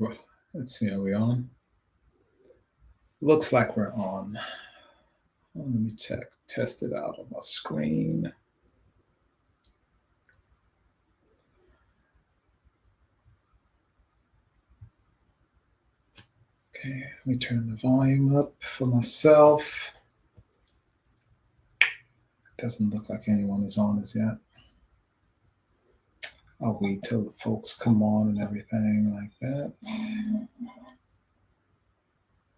Well, let's see, are we on? Looks like we're on. Let me test it out on my screen. Okay, let me turn the volume up for myself. Doesn't look like anyone is on as yet. I'll wait till the folks come on and everything like that.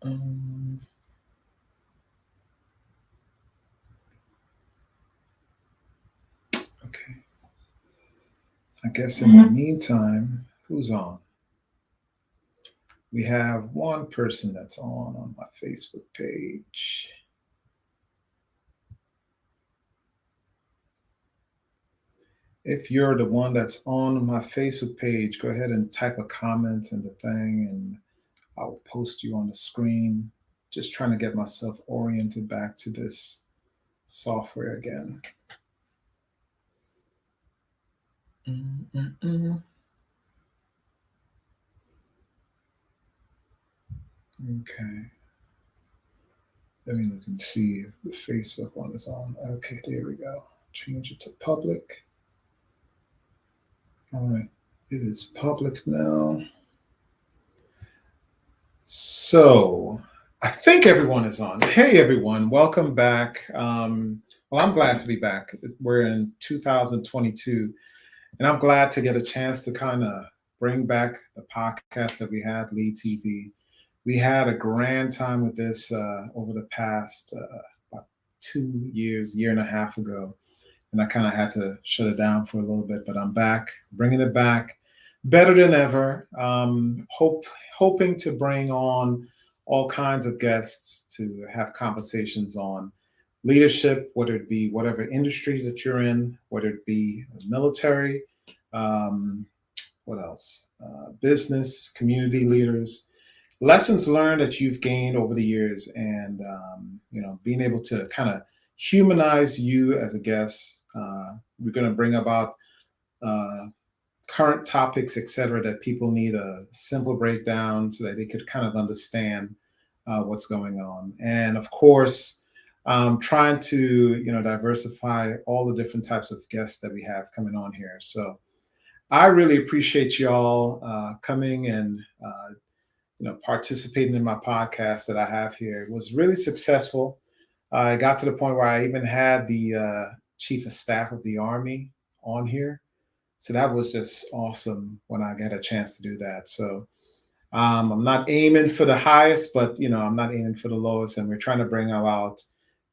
Um, okay. I guess in the meantime, who's on? We have one person that's on my Facebook page. If you're the one that's on my Facebook page, go ahead and type a comment in the thing and I'll post you on the screen. Just trying to get myself oriented back to this software again. Okay. Let me look and see if the Facebook one is on. Okay, there we go. Change it to public. All right, it is public now. So I think everyone is on. Hey, everyone, welcome back. Well, I'm glad to be back. We're in 2022, and I'm glad to get a chance to kind of bring back the podcast that we had, LeadTV. We had a grand time with this over the past about 2 years, year and a half ago, and I kind of had to shut it down for a little bit. But I'm back, bringing it back, better than ever. Hoping to bring on all kinds of guests to have conversations on leadership, whether it be whatever industry that you're in, whether it be military, um, what else, business, community leaders, lessons learned that you've gained over the years, and being able to kind of humanize you as a guest. We're going to bring about uh, current topics, etc., that people need a simple breakdown so that they could kind of understand what's going on. And of course, trying to diversify all the different types of guests that we have coming on here. So I really appreciate y'all coming and participating in my podcast that I have here. It was really successful. I got to the point where I even had the chief of staff of the Army on here. So that was just awesome when I got a chance to do that. So I'm not aiming for the highest, but I'm not aiming for the lowest. And we're trying to bring out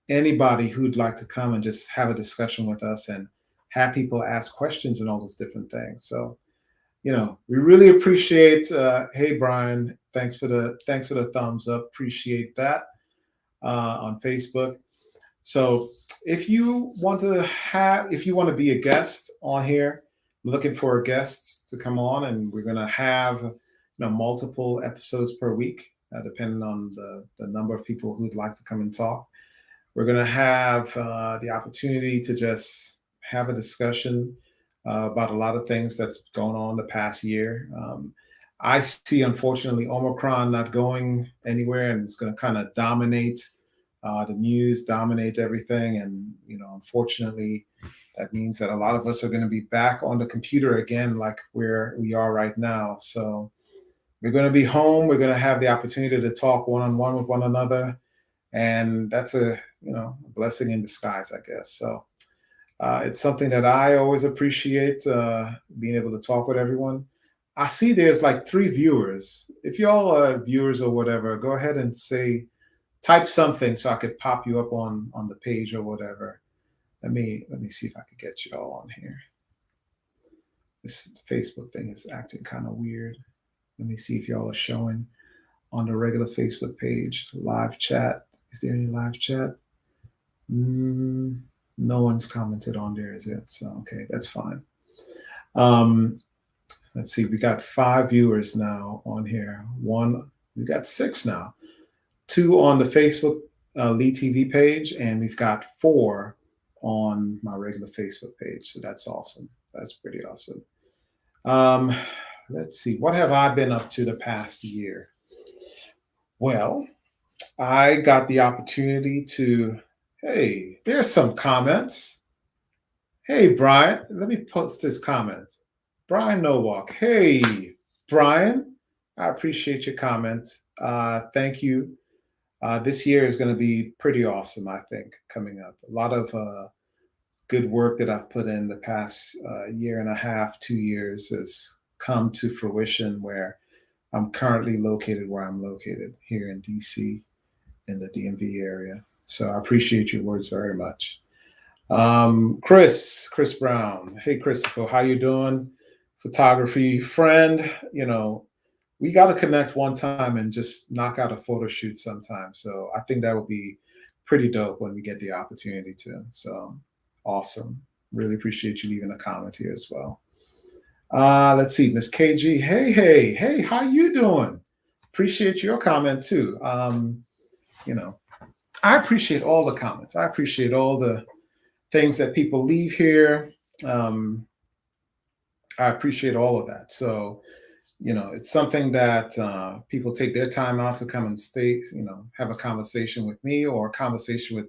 anybody who'd like to come and just have a discussion with us and have people ask questions and all those different things. So we really appreciate. Hey, Brian, thanks for the thumbs up. Appreciate that on Facebook. So if you want to be a guest on here, I'm looking for guests to come on, and we're going to have multiple episodes per week, depending on the number of people who'd like to come and talk. We're going to have the opportunity to just have a discussion about a lot of things that's going on the past year. I see, unfortunately, Omicron not going anywhere, and it's going to kind of dominate the news, dominate everything. And, unfortunately, that means that a lot of us are going to be back on the computer again, like where we are right now. So we're going to be home. We're going to have the opportunity to talk one-on-one with one another. And that's a blessing in disguise, I guess. So it's something that I always appreciate, being able to talk with everyone. I see there's like 3 viewers. If y'all are viewers or whatever, go ahead and type something so I could pop you up on the page or whatever. Let me see if I could get you all on here. This Facebook thing is acting kind of weird. Let me see if y'all are showing on the regular Facebook page. Live chat. Is there any live chat? No one's commented on there as yet. So okay, that's fine. Let's see. We got 5 viewers now on here. We got 6 now. 2 on the Facebook LeadTV page, and we've got 4 on my regular Facebook page. So that's awesome. That's pretty awesome. let's see. What have I been up to the past year? Well, I got the opportunity to, hey, there's some comments. Hey, Brian, let me post this comment. Brian Nowalk. Hey, Brian, I appreciate your comments. Thank you. This year is going to be pretty awesome, I think, coming up. A lot of good work that I've put in the past year and a half, 2 years has come to fruition where I'm currently located where I'm located here in DC in the DMV area. So I appreciate your words very much. Chris Brown. Hey, Christopher, how you doing? Photography friend. We got to connect one time and just knock out a photo shoot sometime. So I think that would be pretty dope when we get the opportunity to. So awesome. Really appreciate you leaving a comment here as well. Let's see, Miss KG. Hey, how you doing? Appreciate your comment too. I appreciate all the comments. I appreciate all the things that people leave here. I appreciate all of that. So, it's something that people take their time out to come and stay, have a conversation with me or a conversation with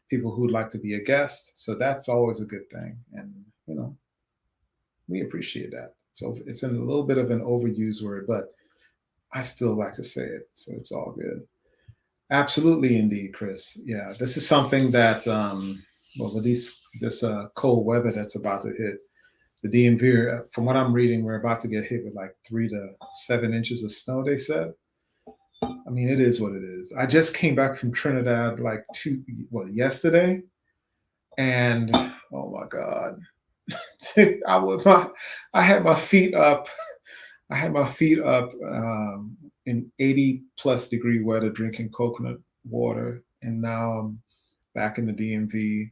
people who'd like to be a guest. So that's always a good thing. And, we appreciate that. So it's in a little bit of an overused word, but I still like to say it. So it's all good. Absolutely, indeed, Chris. Yeah, this is something that, with this cold weather that's about to hit the DMV, from what I'm reading, we're about to get hit with like 3 to 7 inches of snow, they said. I mean, it is what it is. I just came back from Trinidad like yesterday. And oh my God, I had my feet up. I had my feet up in 80 plus degree weather, drinking coconut water, and now I'm back in the DMV.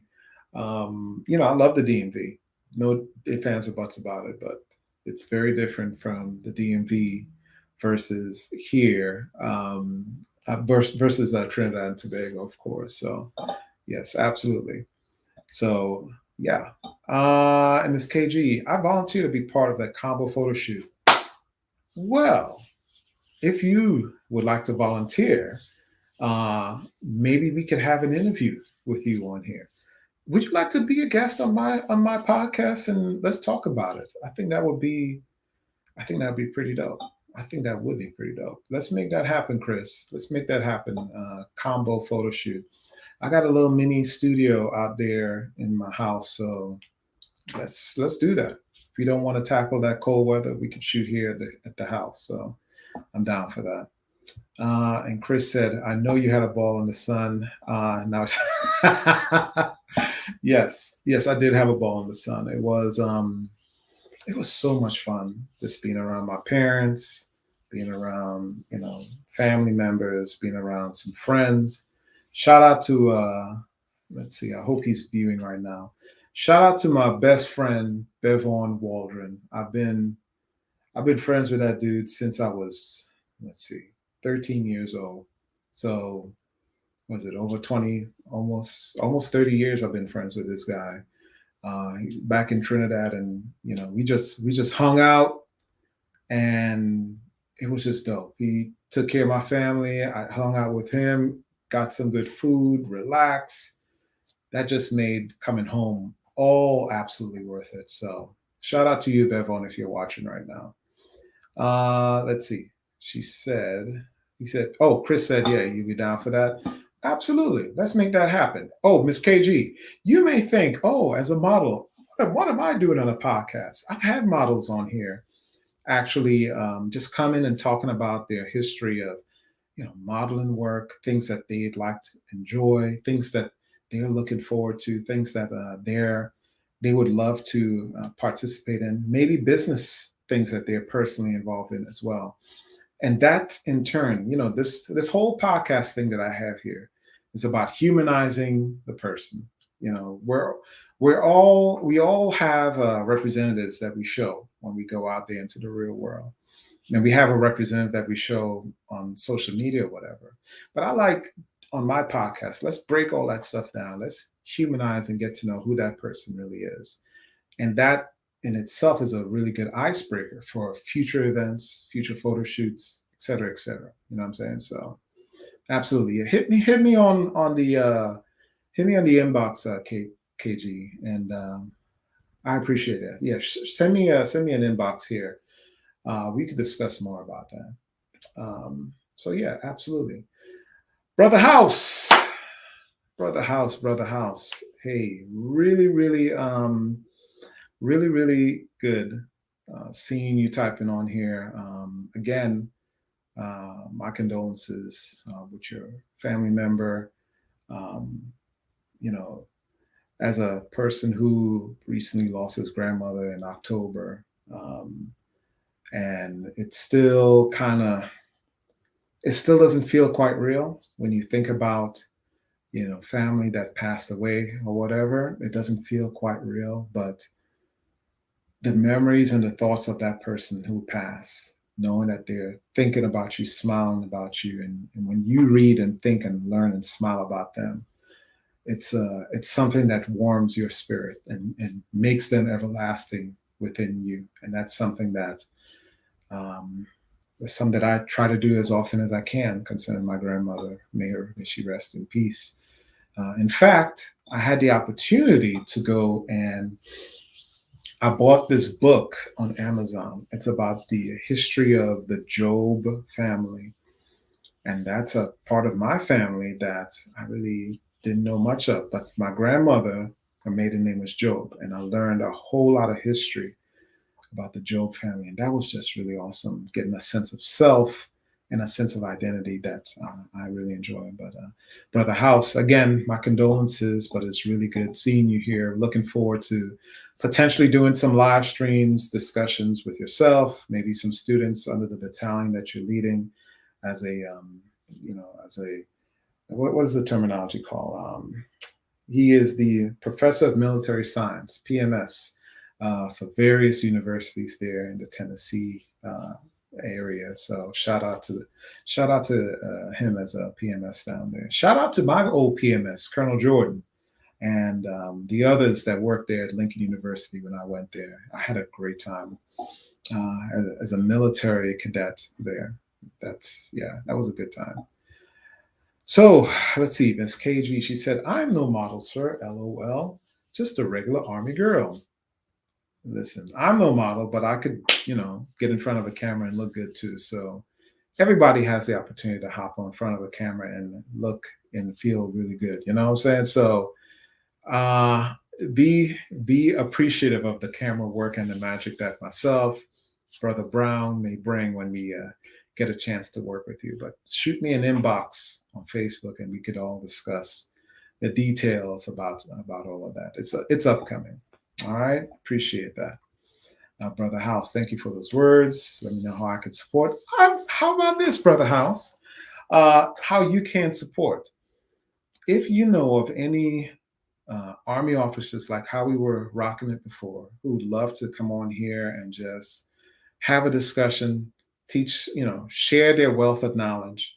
I love the DMV. No ifs, ands, or buts about it, but it's very different from the DMV versus here, versus Trinidad and Tobago, of course. So, yes, absolutely. So, yeah. And this KG, I volunteer to be part of that combo photo shoot. Well, if you would like to volunteer, maybe we could have an interview with you on here. Would you like to be a guest on my podcast and let's talk about it? I think that would be pretty dope. I think that would be pretty dope. Let's make that happen, Chris. Let's make that happen. Combo photo shoot. I got a little mini studio out there in my house, so let's do that. If you don't want to tackle that cold weather, we could shoot here at the house. So I'm down for that. And Chris said, "I know you had a ball in the sun." Now, yes, I did have a ball in the sun. It was so much fun just being around my parents, being around family members, being around some friends. Shout out to let's see. I hope he's viewing right now. Shout out to my best friend Bevon Waldron. I've been friends with that dude since I was 13 years old. So was it over 20, almost 30 years I've been friends with this guy. Back in Trinidad, and we just hung out, and it was just dope. He took care of my family. I hung out with him, got some good food, relaxed. That just made coming home all absolutely worth it. So shout out to you, Bevon, if you're watching right now. Let's see. He said, oh, Chris said, yeah, you'd be down for that. Absolutely. Let's make that happen. Oh, Miss KG, you may think, oh, as a model, what am I doing on a podcast? I've had models on here actually just coming and talking about their history of, modeling work, things that they'd like to enjoy, things that they're looking forward to, things that they would love to participate in, maybe business things that they're personally involved in as well. And that in turn, this whole podcast thing that I have here is about humanizing the person. We all have representatives that we show when we go out there into the real world. And we have a representative that we show on social media or whatever. But I like on my podcast, let's break all that stuff down. Let's humanize and get to know who that person really is. And that in itself is a really good icebreaker for future events, future photo shoots, et cetera, et cetera. You know what I'm saying? So absolutely. Hit me on the hit me on the inbox, KG, and I appreciate it. Yeah, send me an inbox here. We could discuss more about that. So yeah, absolutely. Brother House, brother House, brother House. Hey, really good seeing you typing on here. Again, my condolences with your family member. Um, you know, as a person who recently lost his grandmother in October, and it's still kind of, it still doesn't feel quite real when you think about, family that passed away or whatever. It doesn't feel quite real, but the memories and the thoughts of that person who passed, knowing that they're thinking about you, smiling about you, and when you read and think and learn and smile about them, it's something that warms your spirit and makes them everlasting within you. And that's something that um, I try to do as often as I can concerning my grandmother. May she rest in peace. In fact, I had the opportunity to go and I bought this book on Amazon. It's about the history of the Job family. And that's a part of my family that I really didn't know much of. But my grandmother, her maiden name was Job. And I learned a whole lot of history about the Job family. And that was just really awesome, getting a sense of self and a sense of identity that I really enjoy. But Brother House, again, my condolences, but it's really good seeing you here. Looking forward to potentially doing some live streams, discussions with yourself, maybe some students under the battalion that you're leading as a, as a, what is the terminology called? He is the professor of military science, PMS, for various universities there in the Tennessee area. So shout out to him as a PMS down there. Shout out to my old PMS, Colonel Jordan, and the others that worked there at Lincoln University when I went there. I had a great time as a military cadet there. That was a good time. So let's see, Miss KG, she said, "I'm no model, sir, LOL, just a regular Army girl." Listen, I'm no model, but I could, get in front of a camera and look good too. So everybody has the opportunity to hop on front of a camera and look and feel really good. You know what I'm saying? So uh, be appreciative of the camera work and the magic that myself, Brother Brown, may bring when we get a chance to work with you. But shoot me an inbox on Facebook and we could all discuss the details about all of that. It's upcoming. All right, appreciate that. Brother House, thank you for those words. Let me know how I can support. How about this, Brother House? How you can support. If you know of any Army officers, like how we were rocking it before, who would love to come on here and just have a discussion, teach, share their wealth of knowledge.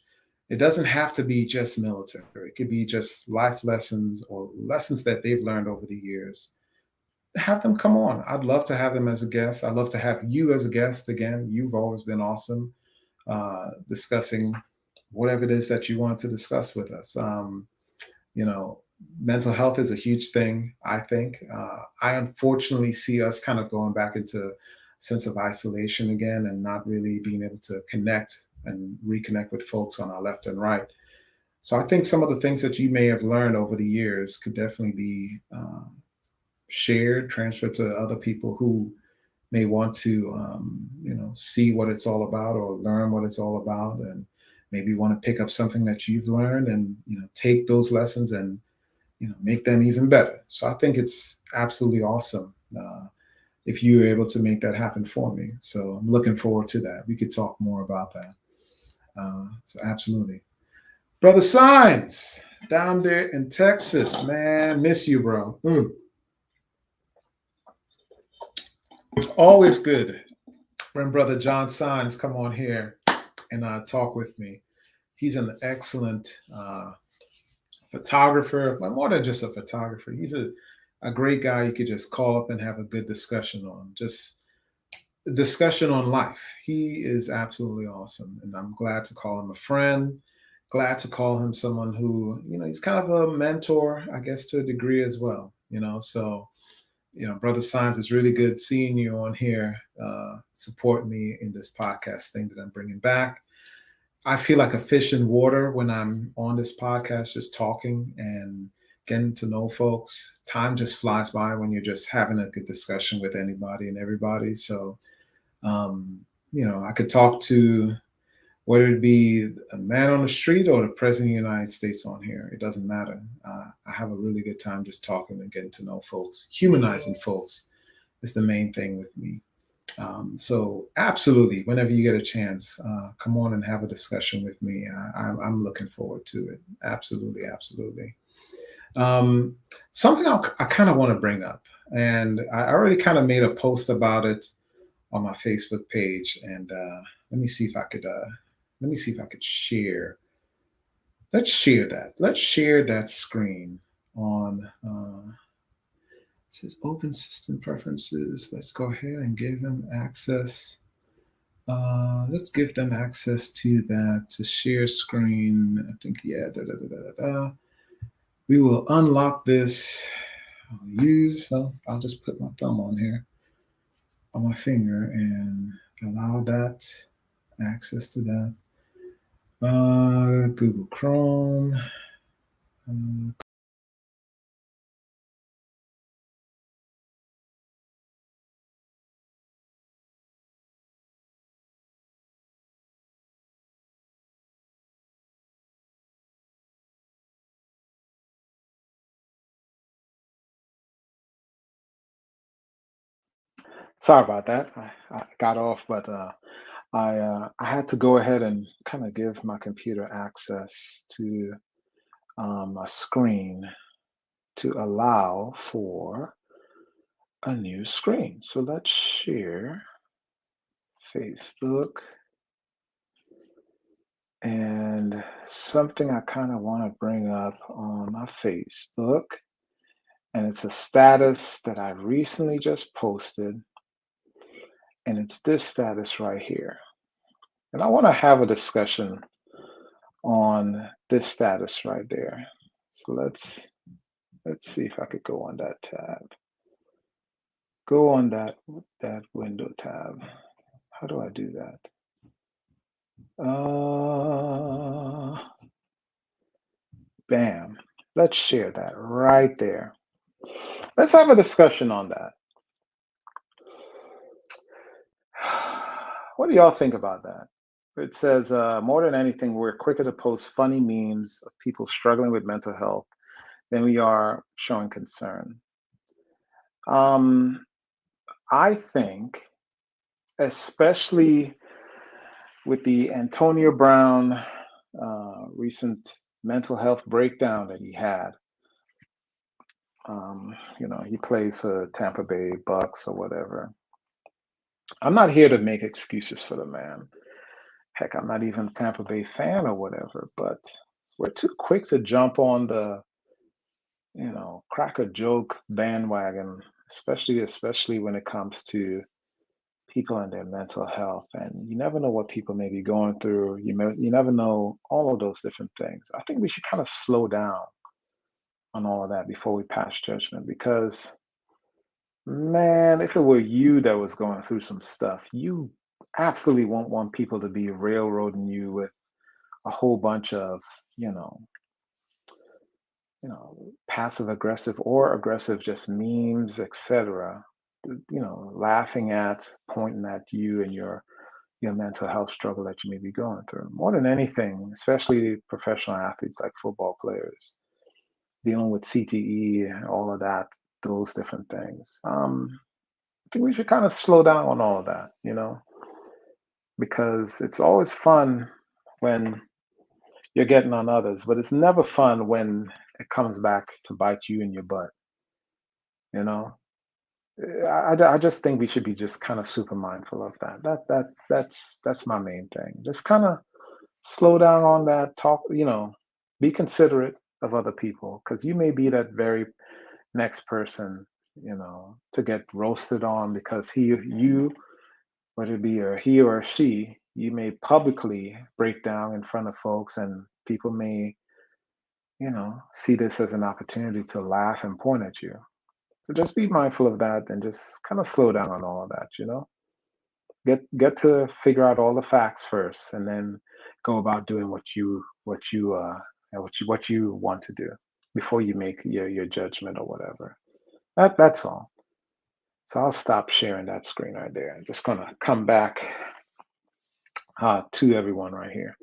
It doesn't have to be just military. It could be just life lessons or lessons that they've learned over the years. Have them come on. I'd love to have them as a guest. I'd love to have you as a guest again. You've always been awesome discussing whatever it is that you want to discuss with us. You know, mental health is a huge thing, I think. I unfortunately see us kind of going back into a sense of isolation again and not really being able to connect and reconnect with folks on our left and right. So I think some of the things that you may have learned over the years could definitely be shared, transferred to other people who may want to, see what it's all about or learn what it's all about, and maybe want to pick up something that you've learned and take those lessons and make them even better. So I think it's absolutely awesome if you were able to make that happen for me. So I'm looking forward to that. We could talk more about that. So absolutely. Brother Signs down there in Texas, man, miss you, bro. Always good when Brother John Signs come on here and talk with me. He's an excellent photographer, but more than just a photographer. He's a a great guy you could just call up and have a good discussion on. Just a discussion on life. He is absolutely awesome, and I'm glad to call him a friend. Glad to call him someone who, he's kind of a mentor, I guess, to a degree as well. So Brother Signs, it's really good seeing you on here, support me in this podcast thing that I'm bringing back. I feel like a fish in water when I'm on this podcast, just talking and getting to know folks. Time just flies by when you're just having a good discussion with anybody and everybody. So, I could talk to whether it be a man on the street or the president of the United States on here. It doesn't matter. I have a really good time just talking and getting to know folks. Humanizing folks is the main thing with me. So absolutely, whenever you get a chance, come on and have a discussion with me. I'm looking forward to it. Absolutely, absolutely. Um, Something I kind of want to bring up, and I already kind of made a post about it on my Facebook page, and let me see if I could. Let me see if I could share. Let's share that. Let's share that screen on. It says open system preferences. Let's go ahead and give them access. Let's give them access to that to share screen. I think, yeah, we will unlock this. I'll just put my thumb on here, on my finger, and allow that access to that. Google Chrome. Uh, Sorry about that. I got off, but I had to go ahead and kind of give my computer access to a screen to allow for a new screen. So let's share Facebook, and something I kind of want to bring up on my Facebook, and it's a status that I recently just posted, and it's this status right here. And I want to have a discussion on this status right there. So let's see if I could go on that tab. Go on that window tab. How do I do that? Bam. Let's share that right there. Let's have a discussion on that. What do y'all think about that? It says, more than anything, we're quicker to post funny memes of people struggling with mental health than we are showing concern. Um, I think, especially with the Antonio Brown recent mental health breakdown that he had. He plays for Tampa Bay Bucks or whatever. I'm not here to make excuses for the man. Heck, I'm not even a Tampa Bay fan or whatever, but we're too quick to jump on the, crack a joke bandwagon, especially when it comes to people and their mental health. And you never know what people may be going through. You never know all of those different things. I think we should kind of slow down on all of that before we pass judgment, because man, if it were you that was going through some stuff, you absolutely won't want people to be railroading you with a whole bunch of, you know, passive aggressive or aggressive just memes, etc. Laughing at, pointing at you and your mental health struggle that you may be going through. More than anything, especially professional athletes like football players, dealing with CTE and all of that, those different things. I think we should kind of slow down on all of that, because it's always fun when you're getting on others, but it's never fun when it comes back to bite you in your butt, you know? I just think we should be just kind of super mindful of that. That's my main thing. Just kind of slow down on that talk, be considerate of other people, because you may be that very next person, to get roasted on because you, whether it be or he or she, you may publicly break down in front of folks, and people may, see this as an opportunity to laugh and point at you. So just be mindful of that and just kind of slow down on all of that. Get to figure out all the facts first, and then go about doing what you want to do before you make your judgment or whatever. That's all. So I'll stop sharing that screen right there. I'm just gonna come back to everyone right here.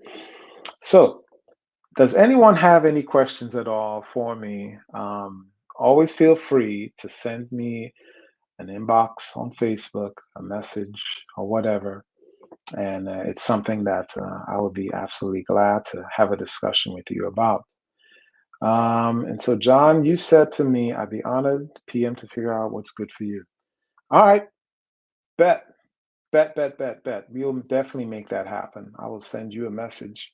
So, does anyone have any questions at all for me? Always feel free to send me an inbox on Facebook, a message, or whatever. And it's something that I would be absolutely glad to have a discussion with you about. And so, John, you said to me, I'd be honored, PM, to figure out what's good for you. All right, bet, bet. We'll definitely make that happen. I will send you a message.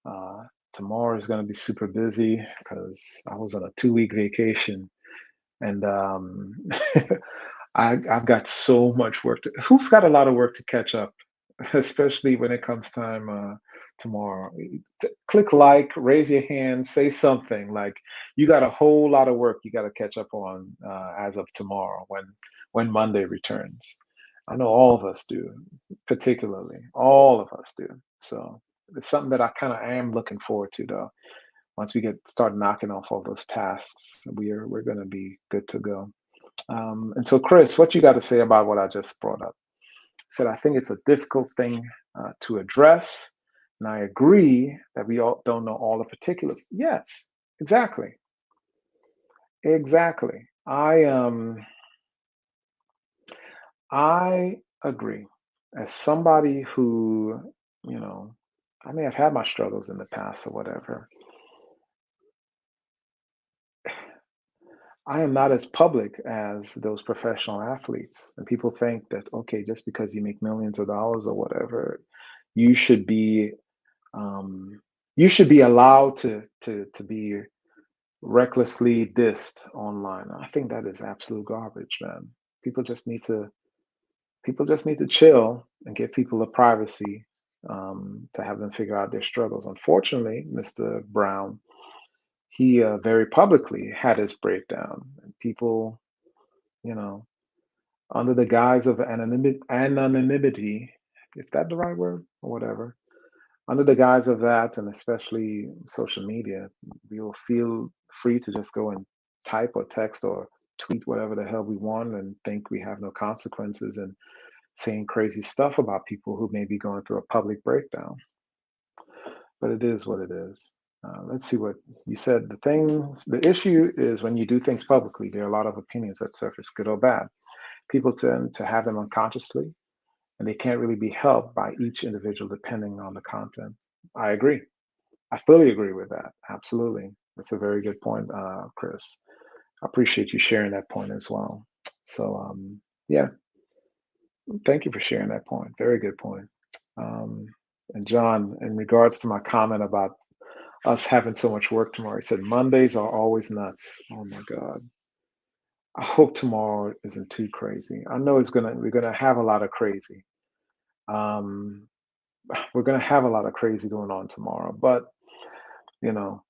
Uh, Tomorrow is going to be super busy because I was on a 2-week vacation, and I've got so much work to. Who's got a lot of work to catch up, especially when it comes time tomorrow? Click like, raise your hand, say something like you got a whole lot of work you got to catch up on as of tomorrow when Monday returns. I know all of us do, particularly all of us do. So it's something that I kind of am looking forward to, though. Once we start knocking off all those tasks, we're going to be good to go. And so, Chris, what you got to say about what I just brought up? Said I think it's a difficult thing to address, and I agree that we all don't know all the particulars. Yes, exactly, exactly. I agree. As somebody who, you know, I may have had my struggles in the past or whatever, I am not as public as those professional athletes. And people think that, okay, just because you make millions of dollars or whatever, you should be um, you should be allowed to be recklessly dissed online. I think that is absolute garbage, man. People just need to people just need to chill and give people the privacy to have them figure out their struggles. Unfortunately, Mr. Brown, he very publicly had his breakdown, and people, you know, under the guise of anonymity, is that the right word or whatever? Under the guise of that, and especially social media, we will feel free to just go and type or text or tweet whatever the hell we want and think we have no consequences, and saying crazy stuff about people who may be going through a public breakdown. But it is what it is. Let's see what you said. The issue is when you do things publicly, there are a lot of opinions that surface, good or bad. People tend to have them unconsciously, and they can't really be helped by each individual depending on the content. I agree. I fully agree with that. Absolutely. That's a very good point, Chris. I appreciate you sharing that point as well. So, yeah, thank you for sharing that point. Very good point. Um, and John, in regards to my comment about us having so much work tomorrow, he said Mondays are always nuts. Oh my God. I hope tomorrow isn't too crazy. I know we're gonna have a lot of crazy. Um, we're gonna have a lot of crazy going on tomorrow, but you know,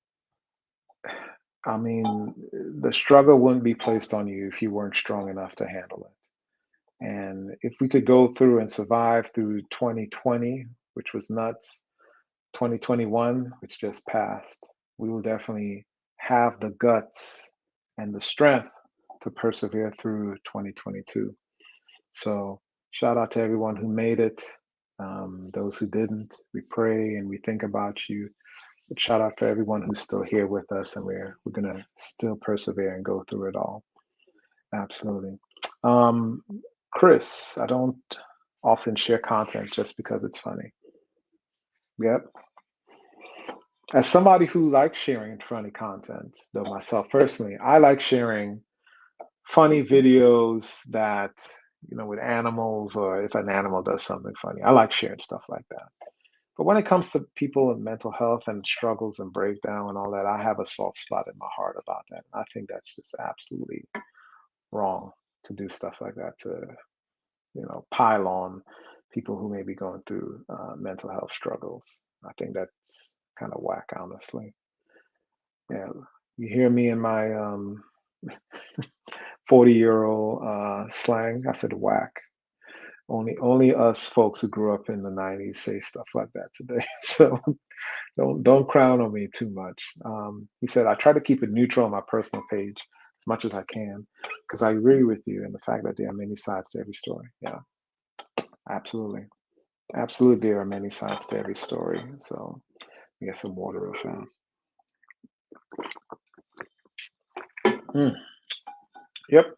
I mean, the struggle wouldn't be placed on you if you weren't strong enough to handle it. And if we could go through and survive through 2020, which was nuts, 2021, which just passed, we will definitely have the guts and the strength to persevere through 2022. So, shout out to everyone who made it. Those who didn't, we pray and we think about you. But shout out for everyone who's still here with us, and we're gonna still persevere and go through it all. Absolutely. Um, Chris, I don't often share content just because it's funny. Yep. As somebody who likes sharing funny content, though myself personally, I like sharing funny videos that, with animals, or if an animal does something funny. I like sharing stuff like that. But when it comes to people and mental health and struggles and breakdown and all that, I have a soft spot in my heart about that. I think that's just absolutely wrong to do stuff like that, to, pile on people who may be going through mental health struggles. I think that's kind of whack, honestly. Yeah, you hear me in my 40-year-old slang. I said whack. Only us folks who grew up in the '90s say stuff like that today. So don't crown on me too much. He said I try to keep it neutral on my personal page as much as I can because I agree with you in the fact that there are many sides to every story. Yeah, absolutely, absolutely. There are many sides to every story. So get some water real fast. Mm, yep,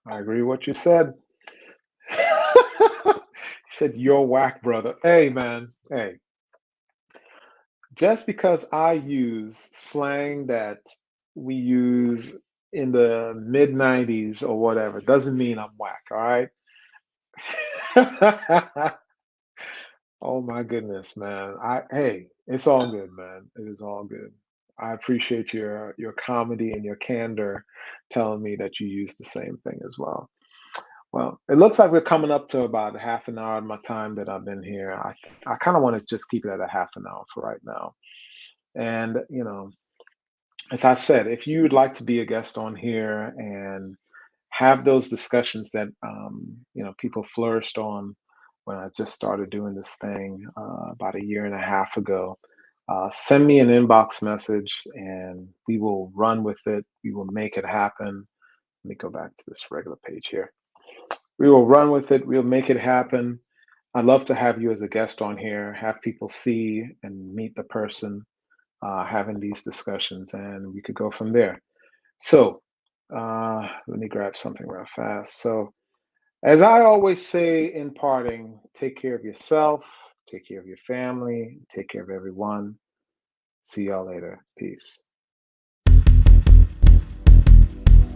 I agree with what you said. He said you're whack, brother. Hey, man. Hey, just because I use slang that we use in the mid '90s or whatever doesn't mean I'm whack. All right. Oh my goodness, man. Hey, it's all good, man. It is all good. I appreciate your comedy and your candor telling me that you use the same thing as well. Well, it looks like we're coming up to about half an hour of my time that I've been here. I kind of want to just keep it at a half an hour for right now. And, as I said, if you would like to be a guest on here and have those discussions that people flourished on when I just started doing this thing about a year and a half ago, send me an inbox message and we will run with it. We will make it happen. Let me go back to this regular page here. We will run with it. We'll make it happen. I'd love to have you as a guest on here, have people see and meet the person having these discussions, and we could go from there. So, let me grab something real fast. So, as I always say in parting, take care of yourself, take care of your family, take care of everyone. See y'all later. Peace.